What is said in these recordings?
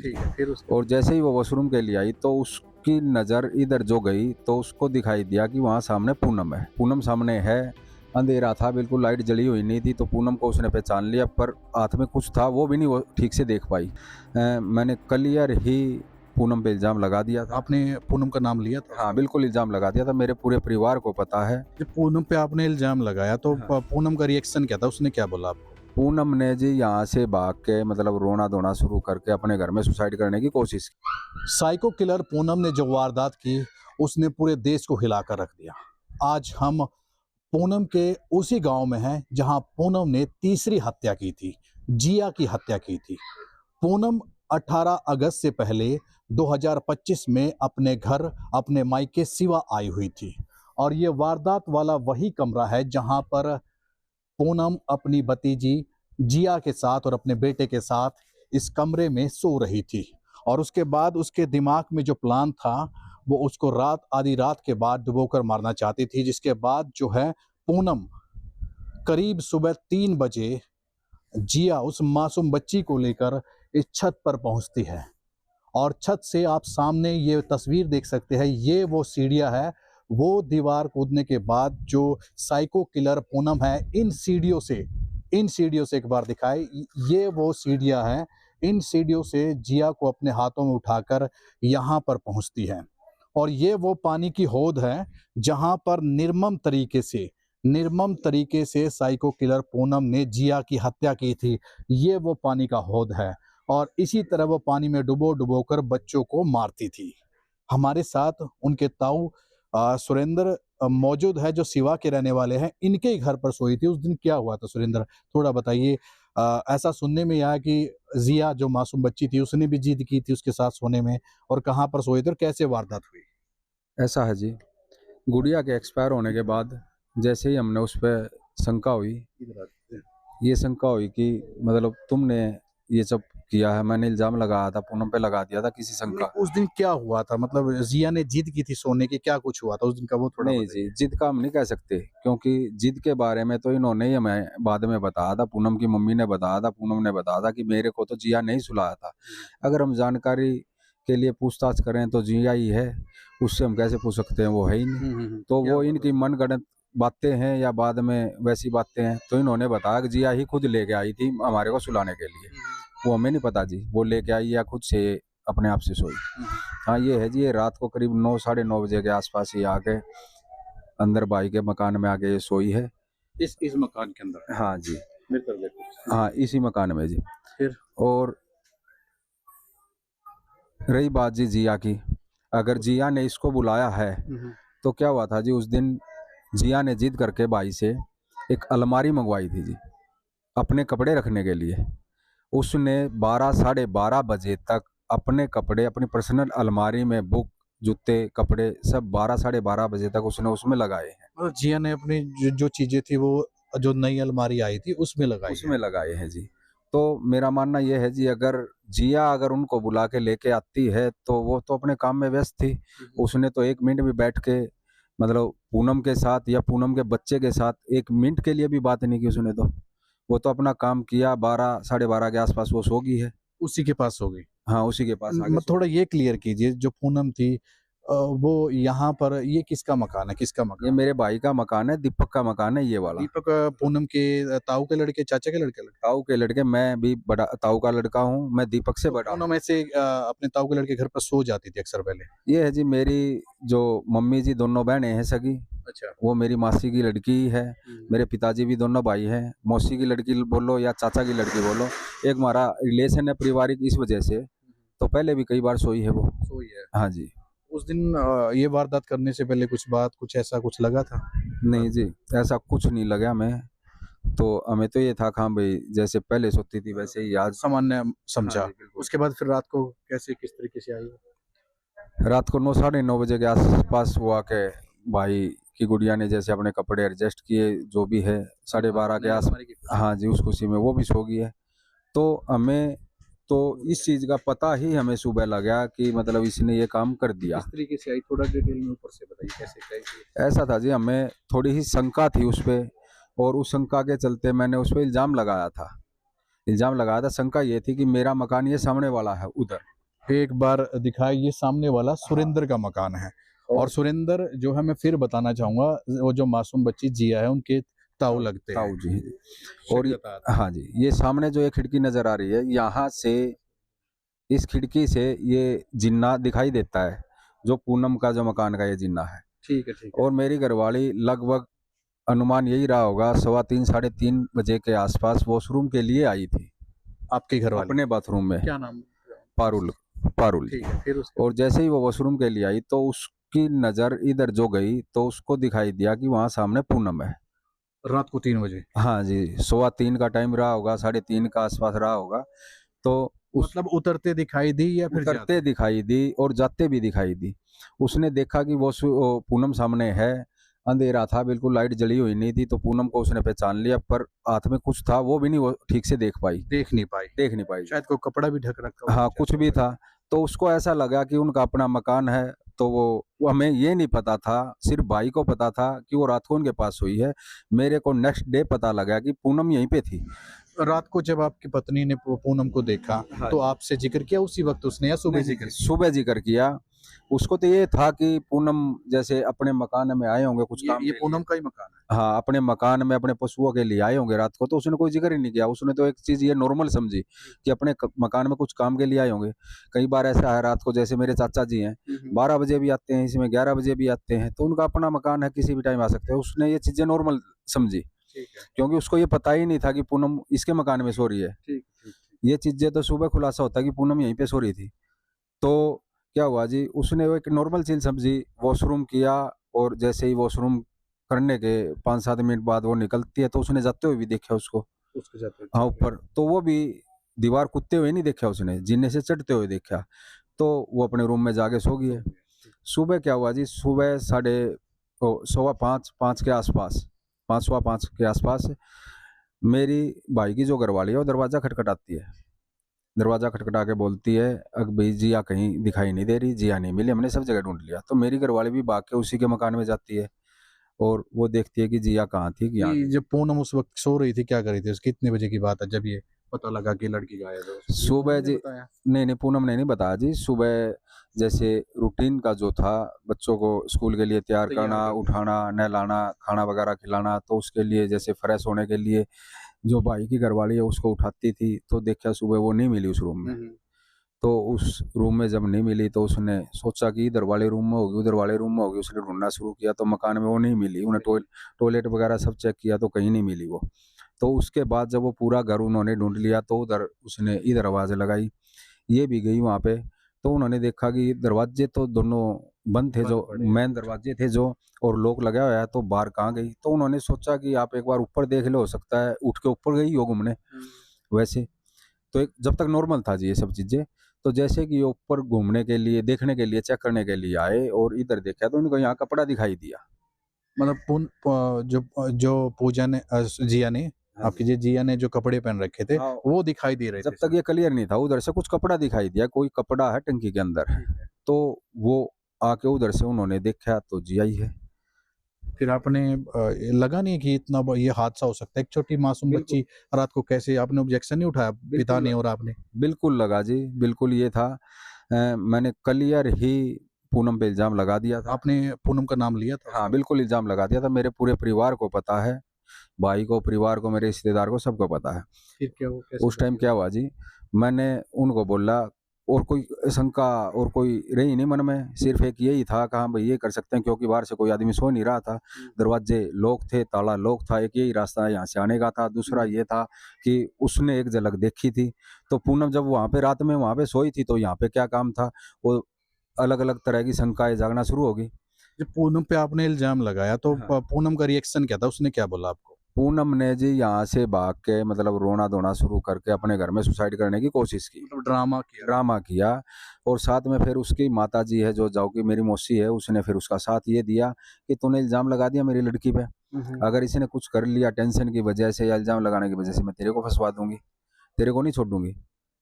ठीक है, फिर उसके और जैसे ही वो वॉशरूम के लिए आई तो उसकी नज़र इधर जो गई तो उसको दिखाई दिया कि वहाँ सामने पूनम है। पूनम सामने है, अंधेरा था, बिल्कुल लाइट जली हुई नहीं थी, तो पूनम को उसने पहचान लिया, पर हाथ में कुछ था वो भी नहीं वो ठीक से देख पाई। मैंने क्लियर ही पूनम पे इल्ज़ाम लगा दिया था। आपने पूनम का नाम लिया था? हाँ, बिल्कुल इल्ज़ाम लगा दिया था, मेरे पूरे परिवार को पता है। जब पूनम पे आपने इल्ज़ाम लगाया तो हाँ। पूनम का रिएक्शन क्या था? उसने क्या बोला आपको? पूनम ने जी यहाँ से भाग के मतलब रोना-धोना शुरू करके अपने घर में सुसाइड करने की कोशिश की। साइको किलर पूनम ने जो वारदात की, उसने पूरे देश को हिलाकर रख दिया। आज हम पूनम के उसी गांव में हैं जहां पूनम ने तीसरी हत्या की थी, जिया की हत्या की थी। पूनम 18 अगस्त से पहले 2025 में अपने घर, अपने मायके सिवा आई हुई थी और ये वारदात वाला वही कमरा है जहां पर पूनम अपनी भतीजी जिया के साथ और अपने बेटे के साथ इस कमरे में सो रही थी। और उसके बाद उसके दिमाग में जो प्लान था वो उसको आधी रात के बाद डुबोकर मारना चाहती थी, जिसके बाद जो है पूनम करीब सुबह 3 बजे जिया उस मासूम बच्ची को लेकर इस छत पर पहुंचती है। और छत से आप सामने ये तस्वीर देख सकते हैं, ये वो सीढ़ियां है, वो दीवार कूदने के बाद जो साइको किलर पूनम है, इन सीढ़ियों से एक बार दिखाए, ये वो सीढ़ियां हैं, इन सीढ़ियों से जिया को अपने हाथों में उठाकर यहाँ पर पहुँचती है। और ये वो पानी की हौद है जहाँ पर निर्मम तरीके से साइको किलर पूनम ने जिया की हत्या की थी। ये वो पानी का हौद है और इसी तरह वो पानी में डुबो कर बच्चों को मारती थी। हमारे साथ उनके ताऊ सुरेंद्र मौजूद है, जो सिवा के रहने वाले हैं। इनके ही घर पर सोई थी। उस दिन क्या हुआ था सुरेंद्र, थोड़ा बताइए। ऐसा सुनने में आया कि जिया जो मासूम बच्ची थी उसने भी जिद की थी उसके साथ सोने में, और कहाँ पर सोए थे और कैसे वारदात हुई? ऐसा है जी, गुड़िया के एक्सपायर होने के बाद जैसे ही हमने उस पे शंका हुई, ये शंका हुई कि मतलब तुमने ये सब किया है, मैंने इल्ज़ाम लगाया था, पूनम पे लगा दिया था किसी शंका। उस दिन क्या हुआ था? मतलब जिया ने जिद की थी सोने की, क्या कुछ हुआ था उस दिन का, वो थोड़ा नहीं बताइए। जी, जिद का हम नहीं कह सकते, क्योंकि जिद के बारे में तो इन्होंने ही हमें बाद में बताया था, पूनम की मम्मी ने बताया था, पूनम ने बताया था कि मेरे को तो जिया नहीं सुलाया था। अगर हम जानकारी के लिए पूछताछ करें तो जिया ही है, उससे हम कैसे पूछ सकते हैं, वो है ही नहीं। तो क्या वो हुआ इनकी मनगढ़ंत बातें हैं या बाद में वैसी बातें हैं, तो इन्होंने बताया कि जिया ही खुद लेके आई थी हमारे को सुलाने के लिए। वो हमें नहीं पता जी, वो लेके आई या खुद से अपने आप से सोई। हाँ, ये है जी, ये रात को करीब 9 साढ़े 9 बजे के आसपास ही आके अंदर भाई के मकान में आके ये सोई है। इस मकान के अंदर? हाँ जी, मेरी तरफ देखो। हाँ, इसी मकान में जी। फिर? और रही बात जी जिया की, अगर जिया ने इसको बुलाया है तो क्या हुआ था जी, उस दिन जिया ने जिद करके भाई से एक अलमारी मंगवाई थी जी, अपने कपड़े रखने के लिए। उसने 12 साढ़े 12 बजे तक अपने कपड़े अपनी पर्सनल अलमारी में बुक, जूते, कपड़े सब 12 साढ़े 12 बजे तक उसने उसमें लगाए हैं। मतलब जिया ने अपनी जो चीजें थी वो जो नई अलमारी आई थी उसमें लगाई है। उसमें लगाए हैं जी। तो मेरा मानना ये है जी, अगर जिया अगर उनको बुला के लेके आती है तो वो तो अपने काम में व्यस्त थी। उसने तो 1 मिनट भी बैठ के मतलब पूनम के साथ या पूनम के बच्चे के साथ 1 मिनट के लिए भी बात नहीं की उसने तो। वो तो अपना काम किया, 12 साढ़े 12 के आस-पास वो सो गई है। उसी के पास हो गई। हाँ, उसी के पास आके सो थोड़ा गई। ये क्लियर कीजिए, जो पूनम थी वो यहाँ पर, ये किसका मकान है, किसका ये मकान? मेरे भाई का मकान है, दीपक का मकान है ये वाला। दीपक पूनम के ताऊ के लड़के, चाचा के लड़के? ताऊ के लड़के, मैं भी बड़ा ताऊ का लड़का हूँ, मैं दीपक से तो बड़ा हूँ। पूनम ऐसे अपने ताऊ के लड़के घर पर सो जाती थी अक्सर पहले? ये है जी मेरी जो मम्मी जी दोनों बहनें हैं सगी, अच्छा। वो मेरी मासी की लड़की है। मेरे पिताजी भी दोनों भाई हैं, मौसी की लड़की बोलो या चाचा की लड़की बोलो, एक हमारा रिलेशन है पारिवारिक, इस वजह से तो पहले भी कई बार सोई है वो। सोई है। हाँ जी। उस दिन ये वारदात करने से पहले कुछ ऐसा कुछ लगा था? नहीं जी, ऐसा कुछ नहीं लगा हमें, तो हमें तो ये था हाँ भाई जैसे पहले सोती थी वैसे ही आज। सामान्य समझा। हाँ जी, बिल्कुल। उसके बाद फिर रात को कैसे, किस तरीके से आई? रात को 9 साढ़े 9 बजे के आसपास वो आके भाई की गुड़िया ने जैसे अपने कपड़े एडजस्ट किए, जो भी है, साढ़े 12 के आस। हाँ जी, उस खुशी में वो भी सो गई है। तो हमें तो इस चीज़ का पता ही हमें सुबह लगा कि मतलब इसने ये काम कर दिया। किस तरीके से आई, थोड़ा डिटेल में ऊपर से बताइए, कैसे कैसे? ऐसा था जी, हमें थोड़ी ही शंका थी उस पे, और उस शंका के चलते मैंने उस पे इल्ज़ाम लगाया था। शंका ये थी कि मेरा मकान ये सामने वाला है उधर, एक बार दिखाई, ये सामने वाला सुरेंद्र का मकान है। और सुरेंद्र जो है, मैं फिर बताना चाहूंगा, वो जो मासूम बच्ची जिया है उनके ताऊ लगते हैं। ताऊ जी। और शिक्षकता। हाँ जी, ये सामने जो एक खिड़की नजर आ रही है, यहाँ से इस खिड़की से ये जिन्ना दिखाई देता है, जो पूनम का जो मकान का ये जिन्ना है। ठीक है, ठीक है। और मेरी घरवाली लगभग अनुमान यही रहा होगा 3:15 साढ़े 3 बजे के आसपास वॉशरूम के लिए आई थी आपके घर वाले अपने बाथरूम में। क्या नाम? पारुल, पारुल। ठीक है, फिर उसके और जैसे ही वो वॉशरूम के लिए आई तो उसकी नज़र इधर जो गई तो उसको दिखाई दिया कि वहाँ सामने पूनम है। रात को 3 बजे? हाँ जी, 3:15 का टाइम रहा होगा, 3:30 का आसपास रहा होगा। तो उस मतलब उतरते दिखाई दी या फिर उतरते जाते? दिखाई दी और जाते भी दिखाई दी। उसने देखा कि वो पूनम सामने है, अंधेरा था, बिल्कुल लाइट जली हुई नहीं थी, तो पूनम को उसने पहचान लिया, पर हाथ में कुछ था वो भी नहीं वो ठीक से देख पाई, देख नहीं पाई? देख नहीं पाई। शायद कोई कपड़ा भी ढक रखा हो। हाँ, कुछ भी था। तो उसको ऐसा लगा कि उनका अपना मकान है, तो वो हमें ये नहीं पता था, सिर्फ भाई को पता था कि वो रात को उनके पास हुई है। मेरे को नेक्स्ट डे पता लगा कि पूनम यहीं पे थी। रात को जब आपकी पत्नी ने पूनम को देखा, हाँ तो जी। आपसे जिक्र किया उसी वक्त उसने, या सुबह जिक्र किया? सुबह जिक्र किया। उसको तो ये था कि पूनम जैसे अपने मकान में आए होंगे कुछ काम ये के पूनम लिए। का ही मकान है? हाँ, अपने मकान में अपने पशुओं के लिए आए होंगे रात को, तो उसने कोई जिक्र ही नहीं किया। उसने तो एक चीज ये नॉर्मल समझी कि अपने मकान में कुछ काम के लिए आए होंगे। कई बार ऐसा है रात को, जैसे मेरे चाचा जी हैं, 12 बजे भी आते हैं, इसमें 11 बजे भी आते हैं, तो उनका अपना मकान है, किसी भी टाइम आ सकते हैं। उसने ये चीजें नॉर्मल समझी, ठीक है, क्योंकि उसको ये पता ही नहीं था कि पूनम इसके मकान में सो रही है। ठीक ठीक। ये चीजें तो सुबह खुलासा होता कि पूनम यहीं पे सो रही थी। तो क्या हुआ जी, उसने वो एक नॉर्मल चीज समझी, वॉशरूम किया, और जैसे ही वॉशरूम करने के 5-7 मिनट बाद वो निकलती है, तो उसने जाते हुए भी देखा उसको। उसके जाते हाँ, ऊपर तो वो भी दीवार कूदते हुए नहीं देखा उसने, जीने से चढ़ते हुए देखा। तो वो अपने रूम में जाके सो गई है। सुबह क्या हुआ जी, सुबह 5:15 के आसपास, 5 सवा 5 के आसपास, मेरी भाई की जो घरवाली है वो दरवाज़ा खटखटाती है। दरवाज़ा खटखटा के बोलती है, "अग भाई जिया कहीं दिखाई नहीं दे रही, जिया नहीं मिली, हमने सब जगह ढूंढ लिया।" तो मेरी घरवाली भी भाग के उसी के मकान में जाती है और वो देखती है कि जिया कहाँ थी, कि यहाँ ये थी। जब पूनम उस वक्त सो रही थी, क्या कर रही थी? कितने बजे की बात है जब ये पता लगा कि लड़की गायब है? ये सुबह पूनम ने जी, बताया? नहीं नहीं, पूनम ने नहीं बताया जी। सुबह जैसे रूटीन का जो था, बच्चों को स्कूल के लिए तैयार तैयार करना, करना। उठाना, नहलाना, खाना वगैरह खिलाना, तो उसके लिए जैसे फ्रेश होने के लिए जो भाई की घरवाली है उसको उठाती थी, तो देखा सुबह वो नहीं मिली उस रूम में। तो उस रूम में जब नहीं मिली तो उसने सोचा कि इधर वाले रूम में होगी, उधर वाले रूम में होगी। उसने ढूंढना शुरू किया तो मकान में वो नहीं मिली। उन्हें टॉयलेट वगैरह सब चेक किया तो कहीं नहीं मिली वो। तो उसके बाद जब वो पूरा घर उन्होंने ढूंढ लिया तो उधर उसने इधर आवाज़ लगाई, ये भी गई वहाँ पे। तो उन्होंने देखा कि दरवाजे तो दोनों बंद थे, बंद जो पड़े हैं। मेन दरवाजे थे जो, और लॉक लगा हुआ है, तो बाहर कहाँ गई। तो उन्होंने सोचा कि आप एक बार ऊपर देख लो, हो सकता है उठ के ऊपर गई हो घूमने वैसे। तो एक जब तक नॉर्मल था जी ये सब चीज़ें। तो जैसे कि ये ऊपर घूमने के लिए, देखने के लिए, चेक करने के लिए आए और इधर देखा तो उनको यहाँ कपड़ा दिखाई दिया। मतलब जो जो पूजा ने जिया ने, हाँ आपकी जी। जिया ने जो कपड़े पहन रखे थे, हाँ, वो दिखाई दे रहे जब थे तक ये क्लियर नहीं था, उधर से कुछ कपड़ा दिखाई दिया, कोई कपड़ा है टंकी के अंदर। सब। तो वो आके उधर से उन्होंने देखा तो जिया ही है। फिर आपने ये लगा नहीं कि इतना ये हादसा हो सकता है? एक छोटी मासूम बिल्कुल। बच्ची रात को कैसे, आपने ऑब्जेक्शन नहीं उठाया पिता ने बिल्कुल, और आपने? बिल्कुल लगा जी, बिल्कुल ये था। मैंने क्लियर ही पूनम पे इल्ज़ाम लगा दिया था। आपने पूनम का नाम लिया था? हाँ, बिल्कुल इल्ज़ाम लगा दिया था। मेरे पूरे परिवार को पता है, भाई को, परिवार को, मेरे रिश्तेदार को, सबको पता है। फिर क्या वो कैसे उस टाइम बची क्या वो? हुआ जी, मैंने उनको बोला, और कोई शंका और कोई रही नहीं मन में, सिर्फ एक यही था कि हाँ भाई ये कर सकते हैं, क्योंकि बाहर से कोई आदमी सो नहीं रहा था। दरवाजे लॉक थे, ताला लॉक था, एक यही रास्ता यहाँ से आने का था। दूसरा ये था कि उसने एक झलक देखी थी। तो पूनम जब वहाँ पे रात में वहाँ पे सोई थी तो यहाँ पे क्या काम था, वो अलग अलग तरह की शंकाएं जागना शुरू होगी। जब पूनम पे आपने इल्जाम लगाया तो हाँ। पूनम का रिएक्शन क्या था? उसने क्या बोला आपको? पूनम ने जी यहाँ से भाग के, मतलब रोना धोना शुरू करके अपने घर में सुसाइड करने की कोशिश की, मतलब ड्रामा किया? ड्रामा किया। और साथ में फिर उसकी माताजी है जो जाओ की मेरी मौसी है, उसने फिर उसका साथ ये दिया कि तूने इल्ज़ाम लगा दिया मेरी लड़की पे, अगर इसने कुछ कर लिया टेंशन की वजह से या इल्ज़ाम लगाने की वजह से, मैं तेरे को फंसवा दूंगी, तेरे को नहीं छोड़ूंगी।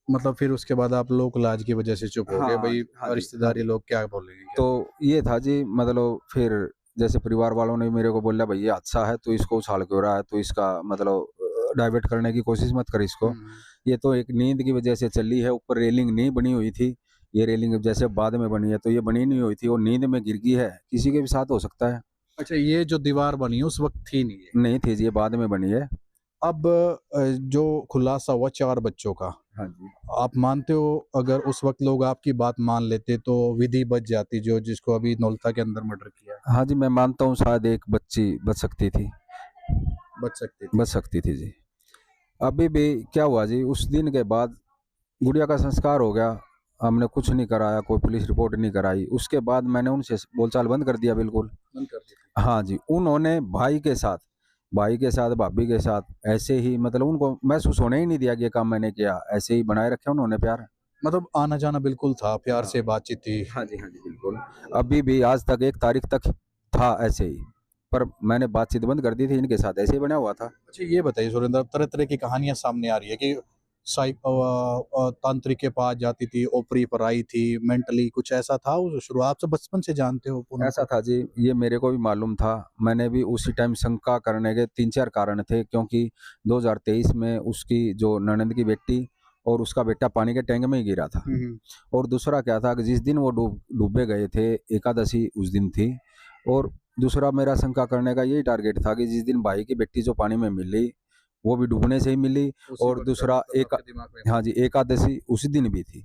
मतलब फिर उसके बाद आप लोग लाज की वजह से चुप हो गए, हाँ, भाई हाँ जी, हाँ रिश्तेदारी जी। लोग क्या बोलेंगे क्या? तो ये था जी, मतलब फिर जैसे परिवार वालों ने मेरे को बोला, भाई ये अच्छा है, तू इसको उछाल क्यों रहा है, तू इसका मतलब डाइवर्ट करने की कोशिश मत कर इसको। ये तो एक नींद की वजह से चली है, ऊपर रेलिंग नहीं बनी हुई थी, ये रेलिंग जैसे बाद में बनी है तो ये बनी नहीं हुई थी और नींद में गिर गई है, किसी के भी साथ हो सकता है। अच्छा, ये जो दीवार बनी है उस वक्त थी नहीं है। नहीं थी जी, ये बाद में बनी है। अब जो खुलासा हुआ 4 बच्चों का, हाँ जी। आप मानते हो अगर उस वक्त लोग आपकी बात मान लेते तो विधि बच जाती, जो जिसको अभी नौलता के अंदर मर्डर किया है? हाँ जी, मैं मानता हूँ शायद एक बच्ची बच सकती थी, बच सकती थी। बच सकती थी जी। अभी भी क्या हुआ जी, उस दिन के बाद गुड़िया का संस्कार हो गया, हमने कुछ नहीं कराया, कोई पुलिस रिपोर्ट नहीं कराई। उसके बाद मैंने उनसे बोलचाल बंद कर दिया बिल्कुल। बंद कर दी थी। हाँ जी, उन्होंने भाई के साथ, भाभी के साथ ऐसे ही मतलब उनको महसूस होने ही नहीं दिया कि ये काम मैंने किया, ऐसे ही बनाए रखे उन्होंने प्यार। मतलब आना जाना बिल्कुल था, प्यार हाँ। से बातचीत थी। हाँ जी, हाँ जी, बिल्कुल। अभी भी आज तक 1 तारीख तक था ऐसे ही, पर मैंने बातचीत बंद कर दी थी, इनके साथ ऐसे ही बना हुआ था। अच्छा, ये बताइए सुरेंद्र, तरह तरह की कहानियां सामने आ रही है कि तांत्रिक के पास जाती थी, ओपरी पर आई थी, मेंटली कुछ ऐसा था? उस शुरुआत से बचपन से जानते हो पूनम ऐसा को? था जी, ये मेरे को भी मालूम था। मैंने भी उसी टाइम शंका करने के 3-4 कारण थे, क्योंकि 2023 में उसकी जो ननंद की बेटी और उसका बेटा पानी के टैंक में ही गिरा था। और दूसरा क्या था कि जिस दिन वो डूबे गए थे, एकादशी उस दिन थी। और दूसरा मेरा शंका करने का यही टारगेट था कि जिस दिन भाई की बेटी जो पानी में मिली, वो भी डूबने से ही मिली। उसी और वक्त दूसरा मतलब आपके दिमाग में? हाँ जी, एकादशी उसी दिन भी थी।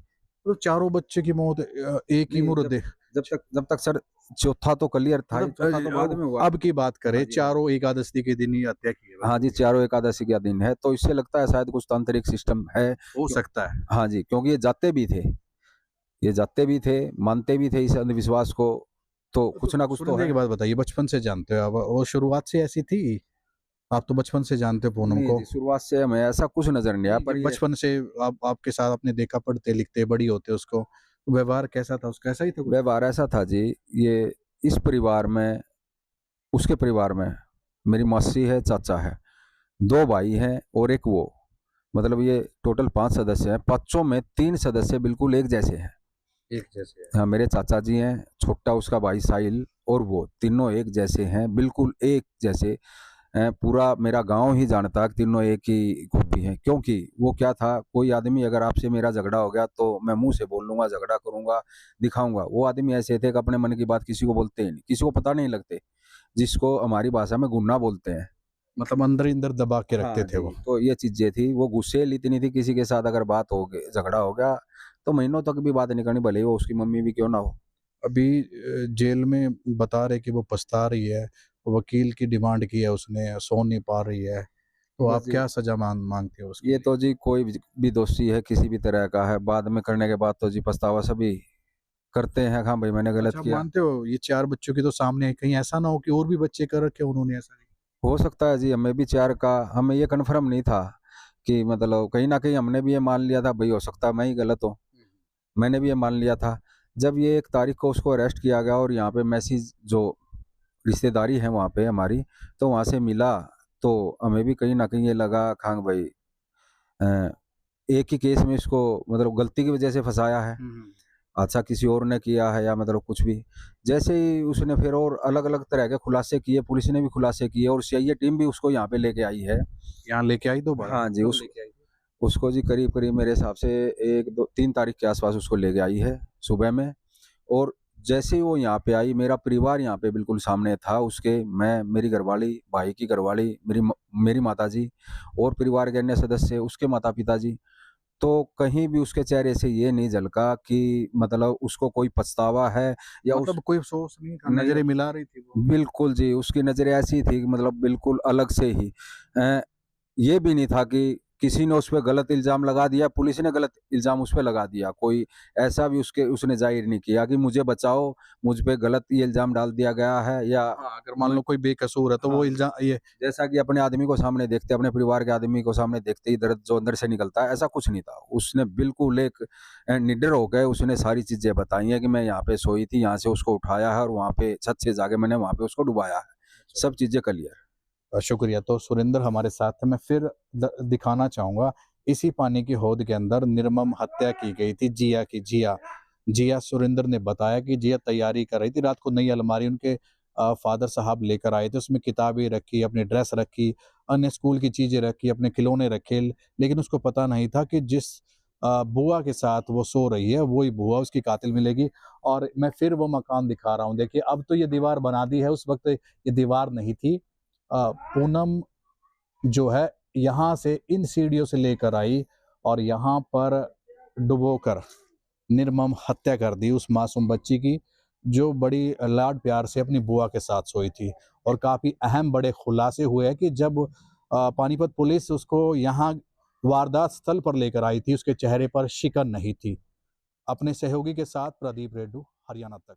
तो चारों बच्चे की मौत एक ही नहीं, मुर्दे? जब तक सर चौथा तो क्लियर था ही, मतलब चौथा तो बाद में हुआ। अब की बात करें, हाँ जी, हाँ जी। चारों एकादशी के दिन ही हत्या की है हाँ बच्चों जी, की? चारों एकादशी का दिन है, तो इससे लगता है शायद कुछ तांत्रिक सिस्टम है। हो क्यों सकता है। हाँ जी, क्योंकि ये जाते भी थे, मानते भी थे इस अंधविश्वास को, तो कुछ ना तो कुछ तो सुरेंद्र, है। की बात बताइए, बचपन से जानते हो आप, वो शुरुआत से ऐसी थी? आप तो बचपन से जानते हो पूनम नहीं को। जी, शुरुआत से हमें ऐसा कुछ नज़र नहीं आया, नहीं, पर जब ये बचपन से आप आपके साथ आपने देखा, पढ़ते लिखते बड़ी होते उसको, तो व्यवहार कैसा था उसका? ऐसा ही था कुछ? व्यवहार ऐसा था जी, ये इस परिवार में, उसके परिवार में मेरी मासी है, चाचा है, 2 भाई हैं और 1 वो। मतलब ये टोटल 5 सदस्य हैं, पाँचों में 3 सदस्य बिल्कुल एक जैसे हैं। एक जैसे है। हाँ, मेरे चाचा जी हैं, छोटा उसका भाई साहिल और वो, तीनों एक जैसे हैं, बिल्कुल एक जैसे। पूरा मेरा गाँव ही जानता है कि तीनों एक ही कॉपी हैं, क्योंकि वो क्या था, कोई आदमी अगर आपसे मेरा झगड़ा हो गया तो मैं मुँह से बोल लूँगा, झगड़ा करूँगा, दिखाऊँगा। वो आदमी ऐसे थे कि अपने मन की बात किसी को बोलते ही नहीं, किसी को पता नहीं लगते, जिसको हमारी भाषा में गुन्ना बोलते हैं। मतलब अंदर ही अंदर दबा के रखते हाँ थे वो। जी, तो ये चीज़ें थी, वो गुस्सैल इतनी थी, किसी के साथ अगर बात हो गई, झगड़ा हो गया, तो महीनों तक भी बात नहीं करनी, भले ही वो उसकी मम्मी भी क्यों ना हो। अभी जेल में बता रहे कि वो पछता रही है, वकील की डिमांड की है उसने, सो नहीं पा रही है, तो बस आप जी, क्या सजा मांगते हो उसके ये लिए? तो जी कोई भी दोषी है, किसी भी तरह का है, बाद में करने के बाद तो जी पछतावा सभी करते हैं, हाँ भाई मैंने गलत अच्छा, आप किया। मानते हो ये 4 बच्चों की तो सामने है, कहीं ऐसा ना हो कि और भी बच्चे कर रखे उन्होंने ऐसा? नहीं? हो सकता है जी, हमें भी 4 का हमें ये कन्फर्म नहीं था कि मतलब कहीं न कहीं हमने भी ये मान लिया था, भई हो सकता है मैं ही गलत हूँ। मैंने भी ये मान लिया था। जब ये 1 तारीख को उसको अरेस्ट किया गया और यहाँ पे मैसेज जो रिश्तेदारी है वहाँ पे हमारी, तो वहाँ से मिला, तो हमें भी कहीं न कहीं ये लगा हाँ भाई, अ, एक ही केस में इसको मतलब गलती की वजह से फँसाया है। अच्छा किसी और ने किया है या मतलब कुछ भी। जैसे ही उसने फिर और अलग-अलग तरह के खुलासे किए, पुलिस ने भी खुलासे किए और सीआईए टीम भी उसको यहाँ पे लेके आई है। यहाँ लेके आई दोबारा? हाँ जी, कब लेके आई? उसको जी करीब-करीब मेरे हिसाब से 1, 2, 3 तारीख के आस-पास उसको लेके आई है, सुबह में। और जैसे ही वो यहाँ पे आई, मेरा परिवार यहाँ पे बिल्कुल सामने था उसके, मैं, मेरी घरवाली, भाई की घरवाली, मेरी माताजी और परिवार के अन्य सदस्य, उसके माता-पिता जी। तो कहीं भी उसके चेहरे से ये नहीं झलका कि मतलब उसको कोई पछतावा है या उस मतलब कोई अफ़सोस नहीं था, नहीं, नज़रें मिला रही थी वो? बिल्कुल जी, उसकी नज़रें ऐसी थी कि मतलब बिल्कुल अलग से ही। अ, ये भी नहीं था कि किसी ने उस पे गलत इल्ज़ाम लगा दिया, पुलिस ने गलत इल्ज़ाम उस पे लगा दिया। कोई ऐसा भी उसने ज़ाहिर नहीं किया कि मुझे बचाओ, मुझ पे गलत ये इल्ज़ाम डाल दिया गया है या हाँ, अगर मान मैं लो कोई बेकसूर है तो वो हाँ। इल्ज़ा ये जैसा कि अपने आदमी को सामने देखते, अपने परिवार के आदमी को सामने देखते ही दर्द जो अंदर से निकलता है, ऐसा कुछ नहीं था। उसने बिल्कुल एक निडर होके उसने सारी चीज़ें बताई हैं कि मैं यहाँ पे सोई थी, यहाँ से उसको उठाया है और वहाँ पे छत से जाके मैंने वहाँ पे उसको डुबाया है। सब चीज़ें क्लियर। शुक्रिया। तो सुरेंद्र हमारे साथ हैं, मैं फिर दिखाना चाहूँगा, इसी पानी की हौद के अंदर निर्मम हत्या की गई थी जिया की। जिया सुरेंद्र ने बताया कि जिया तैयारी कर रही थी, रात को नई अलमारी उनके फादर साहब लेकर आए थे, उसमें किताबें रखी, अपनी ड्रेस रखी, अन्य स्कूल की चीज़ें रखी, अपने खिलौने रखे, लेकिन उसको पता नहीं था कि जिस बुआ के साथ वो सो रही है, वही बुआ उसकी कातिल मिलेगी। और मैं फिर वो मकान दिखा रहा हूँ, देखिए अब तो ये दीवार बना दी है, उस वक्त ये दीवार नहीं थी। पूनम जो है यहाँ से इन सीढ़ियों से लेकर आई और यहाँ पर डुबोकर निर्मम हत्या कर दी उस मासूम बच्ची की, जो बड़ी लाड प्यार से अपनी बुआ के साथ सोई थी। और काफ़ी अहम बड़े खुलासे हुए हैं कि जब पानीपत पुलिस उसको यहाँ वारदात स्थल पर लेकर आई थी, उसके चेहरे पर शिकन नहीं थी। अपने सहयोगी के साथ प्रदीप रेड्डू, हरियाणा तक।